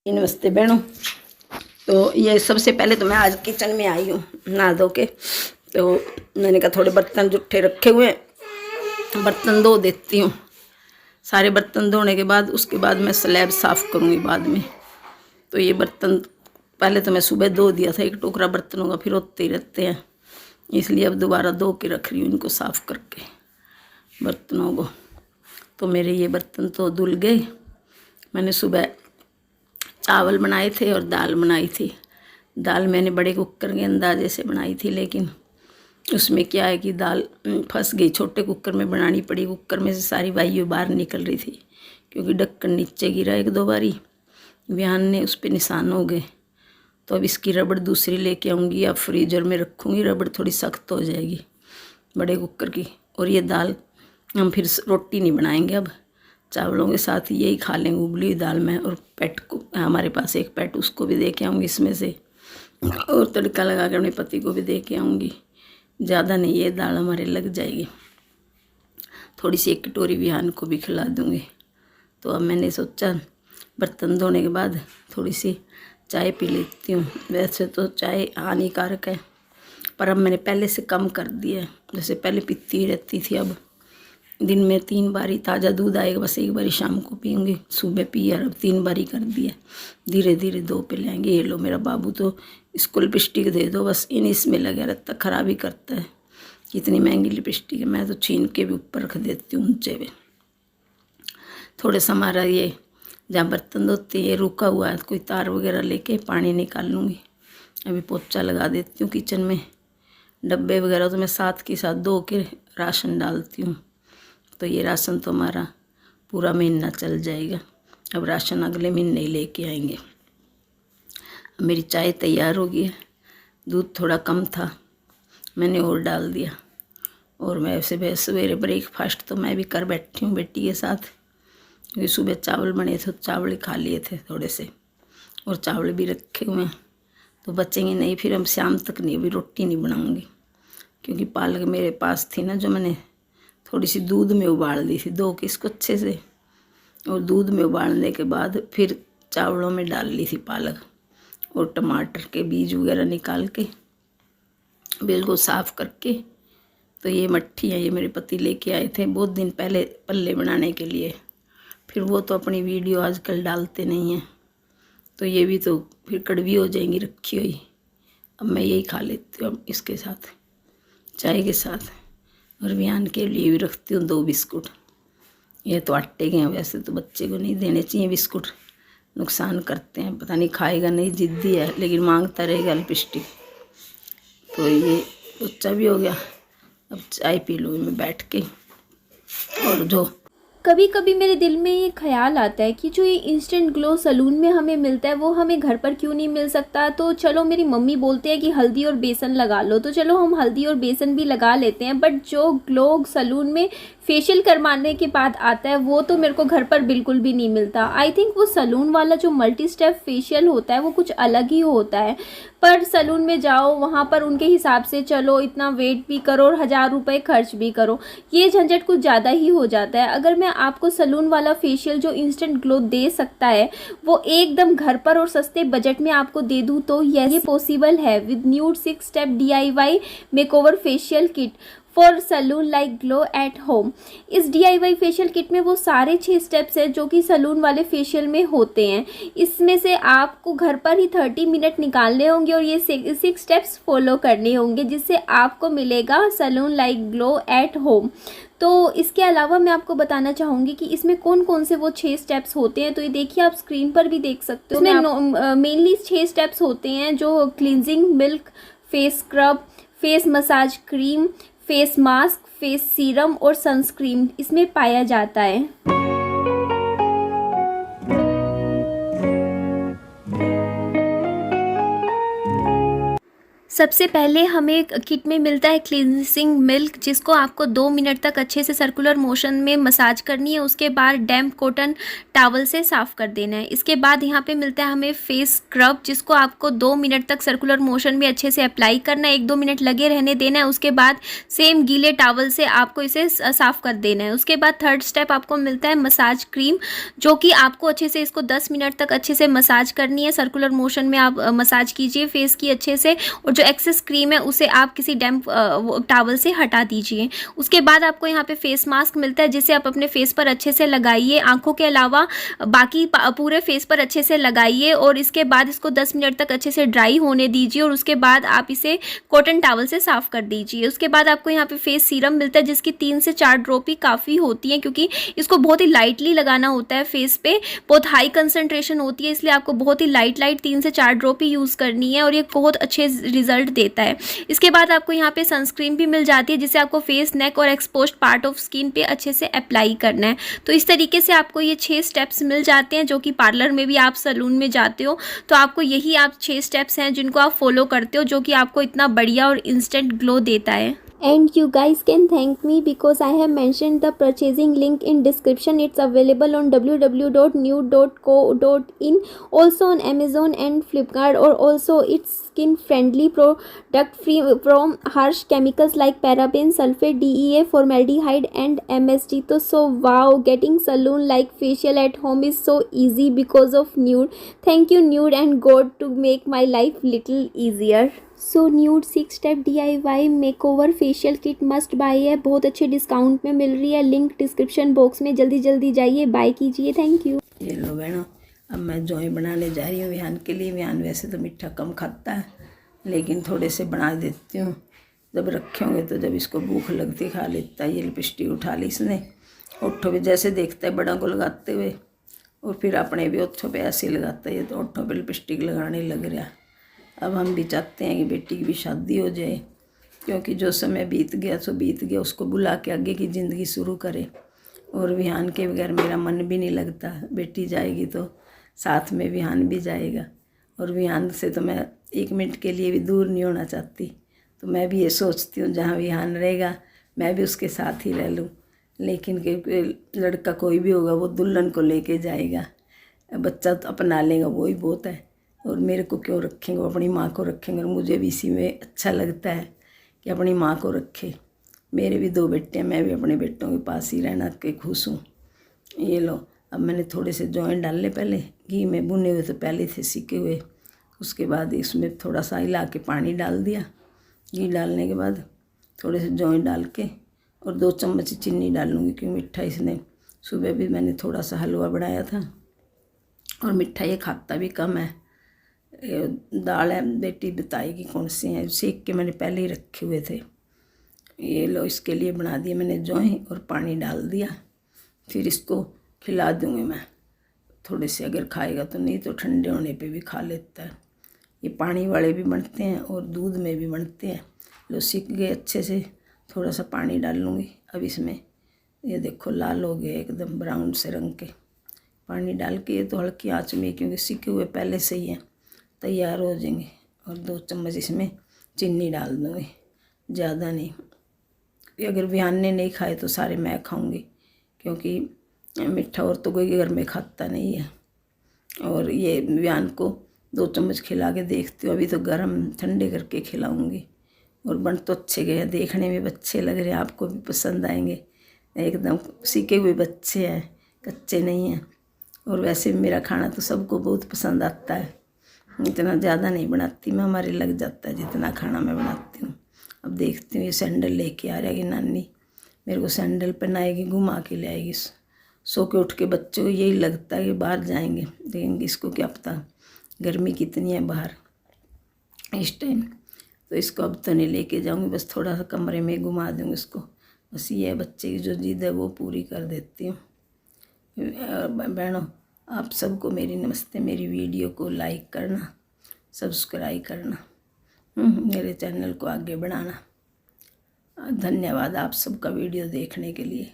नमस्ते बहनों। तो ये सबसे पहले तो मैं आज किचन में आई हूँ नहा धो के। तो मैंने कहा थोड़े बर्तन जुट्ठे रखे हुए हैं, बर्तन धो देती हूँ। सारे बर्तन धोने के बाद उसके बाद मैं स्लैब साफ़ करूँगी बाद में। तो ये बर्तन पहले तो मैं सुबह धो दिया था, एक टोकरा बर्तनों का, फिर होते ही रहते हैं, इसलिए अब दोबारा धो के रख रही हूँ इनको साफ़ करके बर्तनों को। तो मेरे ये बर्तन तो धुल गए। मैंने सुबह चावल बनाए थे और दाल बनाई थी। दाल मैंने बड़े कुकर के अंदाजे से बनाई थी, लेकिन उसमें क्या है कि दाल फंस गई। छोटे कुकर में बनानी पड़ी, कुकर में से सारी वायु बाहर निकल रही थी क्योंकि ढक्कन नीचे गिरा एक दो बारी, बयान ने उस पर निशान हो गए। तो अब इसकी रबड़ दूसरी लेके आऊँगी या फ्रीजर में रखूँगी, रबड़ थोड़ी सख्त हो जाएगी बड़े कुकर की। और ये दाल हम फिर रोटी नहीं बनाएंगे, अब चावलों के साथ यही खा लेंगे उबली हुई दाल में। और पेट को, हमारे पास एक पेट, उसको भी दे के आऊँगी इसमें से, और तड़का लगा कर अपने पति को भी दे के आऊँगी। ज़्यादा नहीं, ये दाल हमारे लग जाएगी। थोड़ी सी एक कटोरी बिहान को भी खिला दूँगी। तो अब मैंने सोचा बर्तन धोने के बाद थोड़ी सी चाय पी लेती हूँ। वैसे तो चाय हानिकारक है, पर अब मैंने पहले से कम कर दिया है। जैसे पहले पीती रहती थी, अब दिन में 3 बारी ताज़ा दूध आएगा, बस एक बारी शाम को पीऊँगी, सुबह पी, और अब 3 बारी कर दिया। धीरे धीरे 2 पे लेंगे। ये लो, मेरा बाबू तो इसको लिपस्टिक दे दो बस, इसमें लगा रहता, ख़राब ही करता है। कितनी महंगी लिपस्टिक है, मैं तो छीन के भी ऊपर रख देती हूँ ऊँचे पे। थोड़े सा हमारा ये जहाँ बर्तन धोते ये रुका हुआ है, कोई तार वगैरह लेके पानी निकाल लूँगी। अभी पोछा लगा देती हूँ किचन में। डब्बे वगैरह तो मैं साथ के साथ धो के राशन डालती हूँ। तो ये राशन तो हमारा पूरा महीना चल जाएगा। अब राशन अगले महीने ही लेके आएंगे। मेरी चाय तैयार हो गई है। दूध थोड़ा कम था, मैंने और डाल दिया। और मैं वैसे सवेरे ब्रेकफास्ट तो मैं भी कर बैठी हूँ बेटी के साथ, क्योंकि सुबह चावल बने थे, चावल ही खा लिए थे थोड़े से, और चावल भी रखे हुए हैं तो बचेंगे नहीं। फिर हम शाम तक नहीं, अभी रोटी नहीं बनाऊँगी, क्योंकि पालक मेरे पास थी ना, जो मैंने थोड़ी सी दूध में उबाल दी थी, धो के इसको अच्छे से, और दूध में उबालने के बाद फिर चावलों में डाल ली थी पालक, और टमाटर के बीज वगैरह निकाल के बिल्कुल साफ़ करके। तो ये मट्ठी है, ये मेरे पति लेके आए थे बहुत दिन पहले पल्ले बनाने के लिए। फिर वो तो अपनी वीडियो आजकल डालते नहीं हैं, तो ये भी तो फिर कड़वी हो जाएंगी रखी हुई। अब मैं यही खा लेती हूँ इसके साथ, चाय के साथ। और बयान के लिए भी रखती हूँ 2 बिस्कुट। ये तो आटे के हैं, वैसे तो बच्चे को नहीं देने चाहिए बिस्कुट, नुकसान करते हैं। पता नहीं खाएगा नहीं, जिद्दी है, लेकिन मांगता रहेगा लिपस्टिक। तो ये बच्चा भी हो गया। अब चाय पी लूँगी मैं बैठ के। और जो कभी कभी मेरे दिल में ये ख्याल आता है कि जो ये इंस्टेंट ग्लो सलून में हमें मिलता है वो हमें घर पर क्यों नहीं मिल सकता। तो चलो, मेरी मम्मी बोलते हैं कि हल्दी और बेसन लगा लो, तो चलो हम हल्दी और बेसन भी लगा लेते हैं। बट जो ग्लो सलून में फेशियल करवाने के बाद आता है वो तो मेरे को घर पर बिल्कुल भी नहीं मिलता। आई थिंक वो सलून वाला जो मल्टी स्टेप फेशियल होता है वो कुछ अलग ही होता है। पर सलून में जाओ, वहाँ पर उनके हिसाब से चलो, इतना वेट भी करो और 1000 रुपये खर्च भी करो, ये झंझट कुछ ज़्यादा ही हो जाता है। अगर मैं आपको सलून वाला फेशियल जो इंस्टेंट ग्लो दे सकता है वो एकदम घर पर और सस्ते बजट में आपको दे दूँ, तो ये पॉसिबल है with nude 6 step DIY makeover facial kit for salon like glow at home. इस DIY फेशियल किट में वो सारे 6 स्टेप्स हैं जो कि सलून वाले फेशियल में होते हैं। इसमें से आपको घर पर ही 30 मिनट निकालने होंगे और ये 6 स्टेप्स फॉलो करने होंगे, जिससे आपको मिलेगा salon like glow at home. तो इसके अलावा मैं आपको बताना चाहूँगी कि इसमें कौन कौन से वो 6 स्टेप्स होते हैं। तो ये देखिए, आप स्क्रीन पर भी देख सकते हो। इसमें मेनली 6 स्टेप्स होते हैं, जो cleansing milk, face scrub, face massage cream, face mask, face serum और सनस्क्रीन इसमें पाया जाता है। सबसे पहले हमें किट में मिलता है क्लींजिंग मिल्क, जिसको आपको 2 मिनट तक अच्छे से सर्कुलर मोशन में मसाज करनी है। उसके बाद डैम्प कॉटन टॉवल से साफ़ कर देना है। इसके बाद यहाँ पे मिलता है हमें फेस स्क्रब, जिसको आपको 2 मिनट तक सर्कुलर मोशन में अच्छे से अप्लाई करना है, 1-2 मिनट लगे रहने देना है। उसके बाद सेम गीले टॉवल से आपको इसे साफ़ कर देना है। उसके बाद थर्ड स्टेप आपको मिलता है मसाज क्रीम, जो कि आपको अच्छे से इसको 10 मिनट तक अच्छे से मसाज करनी है। सर्कुलर मोशन में आप मसाज कीजिए फेस की अच्छे से, और जो एक्सेस क्रीम है उसे आप किसी डैम्प टॉवल से हटा दीजिए। उसके बाद आपको यहाँ पे फेस मास्क मिलता है, जिसे आप अपने फेस पर अच्छे से लगाइए, आंखों के अलावा बाकी पूरे फेस पर अच्छे से लगाइए, और इसके बाद इसको 10 मिनट तक अच्छे से ड्राई होने दीजिए, और उसके बाद आप इसे कॉटन टॉवल से साफ़ कर दीजिए। उसके बाद आपको यहाँ पे फेस सीरम मिलता है, जिसकी 3 से 4 ड्रॉप ही काफ़ी होती हैं, क्योंकि इसको बहुत ही लाइटली लगाना होता है फेस पे, बहुत हाई कंसंट्रेशन होती है, इसलिए आपको बहुत ही लाइट 3 से 4 ड्रॉप ही यूज़ करनी है, और ये बहुत अच्छे रिजल्ट देता है। इसके बाद आपको यहाँ पे सनस्क्रीन भी मिल जाती है, जिसे आपको फेस, नेक और एक्सपोज्ड पार्ट ऑफ स्किन पे अच्छे से अप्लाई करना है। तो इस तरीके से आपको ये 6 स्टेप्स मिल जाते हैं, जो कि पार्लर में भी आप सैलून में जाते हो तो आपको यही आप 6 स्टेप्स हैं जिनको आप फॉलो करते हो, जो कि आपको इतना बढ़िया और इंस्टेंट ग्लो देता है। And you guys can thank me because I have mentioned the purchasing link in description. It's available on www.nude.co.in, also on Amazon and Flipkart, or also it's skin friendly, product free from harsh chemicals like paraben, sulfate, DEA, formaldehyde and MSG. So wow, getting salon like facial at home is so easy because of Nude. Thank you Nude and God to make my life little easier. So nude 6 step DIY makeover facial kit must buy है, बहुत अच्छे discount में मिल रही है, link description box में, जल्दी जल्दी जाइए बाय कीजिए। Thank you. ये लो बहनों, अब मैं जौई बनाने जा रही हूँ विहान के लिए। विहान वैसे तो मीठा कम खाता है, लेकिन थोड़े से बना देती हूँ, जब रखे होंगे तो जब इसको भूख लगती खा लेता है। ये लिपस्टिक उठा ली इसने, ओठों पे जैसे देखता है बड़ों को लगाते हुए, और फिर अपने भी ओठों पे ऐसे लगाता है। ये तो ओठों पे लिपस्टिक लगाने लग रहा। अब हम भी चाहते हैं कि बेटी की भी शादी हो जाए, क्योंकि जो समय बीत गया सो बीत गया, उसको बुला के आगे की ज़िंदगी शुरू करे। और विहान के बगैर मेरा मन भी नहीं लगता। बेटी जाएगी तो साथ में विहान भी जाएगा, और विहान से तो मैं 1 मिनट के लिए भी दूर नहीं होना चाहती। तो मैं भी ये सोचती हूँ जहाँ विहान रहेगा मैं भी उसके साथ ही रह लूँ। लेकिन लड़का कोई भी होगा वो दुल्हन को लेके जाएगा, बच्चा तो अपना लेगा, वो ही बहुत है। और मेरे को क्यों रखेंगे, वो अपनी माँ को रखेंगे। और मुझे भी इसी में अच्छा लगता है कि अपनी माँ को रखे। मेरे भी 2 बेटे हैं, मैं भी अपने बेटों के पास ही रहना के खुश हूँ। ये लो, अब मैंने थोड़े से जॉइन डाल ले, पहले घी में भुने हुए तो पहले थे सीखे हुए। उसके बाद इसमें थोड़ा सा हिला के पानी डाल दिया। घी डालने के बाद थोड़े से जॉइन डाल के और 2 चम्मच चीनी डालूँगी, क्योंकि मिठा इसने, सुबह भी मैंने थोड़ा सा हलवा बनाया था, और मिठा ये खाता भी कम है। दाल है, बेटी बताएगी कौन सी है, सेक के मैंने पहले ही रखे हुए थे। ये लो, इसके लिए बना दिए मैंने जौई और पानी डाल दिया। फिर इसको खिला दूँगी मैं थोड़े से, अगर खाएगा तो, नहीं तो ठंडे होने पे भी खा लेता है। ये पानी वाले भी बनते हैं और दूध में भी बनते हैं। लो, सीख गए अच्छे से। थोड़ा सा पानी डाल लूँगी अब इसमें। ये देखो लाल हो गए एकदम ब्राउन से रंग के। पानी डाल के ये तो हल्की आँच में, क्योंकि सीखे हुए पहले से ही हैं, तैयार हो जाएंगे। और 2 चम्मच इसमें चीनी डाल दूँगी, ज़्यादा नहीं। अगर विहान ने नहीं खाए तो सारे मैं खाऊंगी, क्योंकि मीठा और तो कोई घर में खाता नहीं है। और ये विहान को 2 चम्मच खिला के देखती हूँ, अभी तो गर्म ठंडे करके खिलाऊंगी। और बन तो अच्छे गए, देखने में अच्छे लग रहे हैं, आपको भी पसंद आएंगे। एकदम सीखे हुए बच्चे हैं, कच्चे नहीं हैं। और वैसे भी मेरा खाना तो सबको बहुत पसंद आता है, इतना ज़्यादा नहीं बनाती मैं, हमारे लग जाता है जितना खाना मैं बनाती हूँ। अब देखती हूँ, ये सैंडल लेके आ जाएगी नानी, मेरे को सैंडल पहनाएगी, घुमा के ले आएगी। सो के उठ के बच्चों को यही लगता है कि बाहर जाएंगे, लेकिन इसको क्या पता गर्मी कितनी है बाहर इस टाइम। तो इसको अब तो नहीं लेके जाऊँगी, बस थोड़ा सा कमरे में घुमा दूँगी इसको। बस ये बच्चे की जो जिद है वो पूरी कर देती हूँ। बहनों, आप सबको मेरी नमस्ते। मेरी वीडियो को लाइक करना, सब्सक्राइब करना, मेरे चैनल को आगे बढ़ाना। धन्यवाद आप सबका वीडियो देखने के लिए।